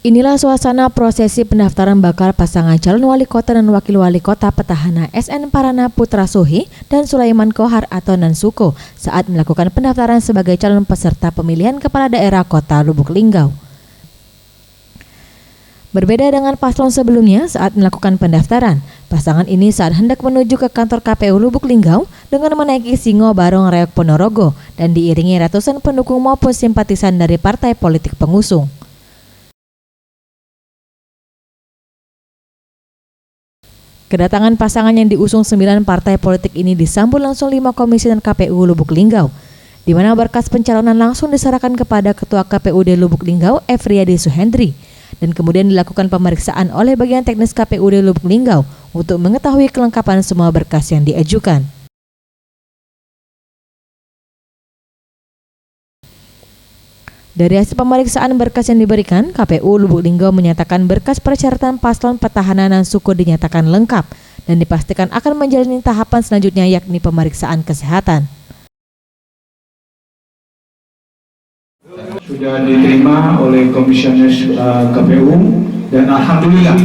Inilah suasana prosesi pendaftaran bakal pasangan calon wali kota dan wakil wali kota petahana SN Parana Putra Sohi dan Sulaiman Kohar atau Nansuko saat melakukan pendaftaran sebagai calon peserta pemilihan kepala daerah kota Lubuk Linggau. Berbeda dengan paslon sebelumnya saat melakukan pendaftaran, pasangan ini saat hendak menuju ke kantor KPU Lubuk Linggau dengan menaiki Singo Barong Reok Ponorogo dan diiringi ratusan pendukung maupun simpatisan dari partai politik pengusung. Kedatangan pasangan yang diusung 9 partai politik ini disambut langsung 5 komisioner KPU Lubuk Linggau, di mana berkas pencalonan langsung diserahkan kepada Ketua KPUD Lubuk Linggau, Efriadi Suhendri, dan kemudian dilakukan pemeriksaan oleh bagian teknis KPUD Lubuk Linggau untuk mengetahui kelengkapan semua berkas yang diajukan. Dari hasil pemeriksaan berkas yang diberikan, KPU Lubuk Linggau menyatakan berkas persyaratan paslon petahana Nansuko dinyatakan lengkap dan dipastikan akan menjalani tahapan selanjutnya yakni pemeriksaan kesehatan. Sudah diterima oleh komisioner KPU dan alhamdulillah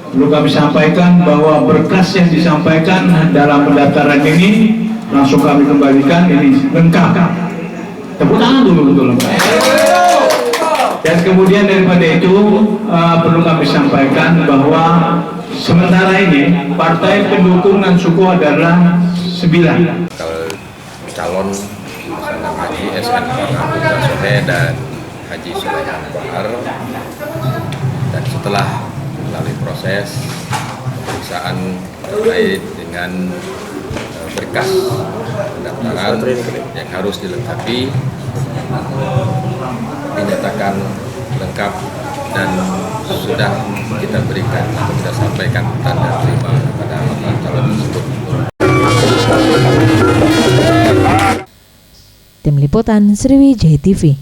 perlu kami sampaikan bahwa berkas yang disampaikan dalam pendaftaran ini langsung kami kembalikan ini lengkap. Tepuk tangan dulu untuk lengkap. Dan kemudian daripada itu perlu kami sampaikan bahwa sementara ini partai pendukung Nansuko adalah 9. Calon pasangan Haji SN Parana Putra Sohi dan Haji Sulaiman Kohar, dan setelah melalui proses pemeriksaan terkait dengan berkas pendaftaran yang harus dilengkapi dinyatakan lengkap dan sudah kita berikan atau kita sampaikan tanda terima kepada bakal calon tersebut. Tim Liputan Sriwijaya TV.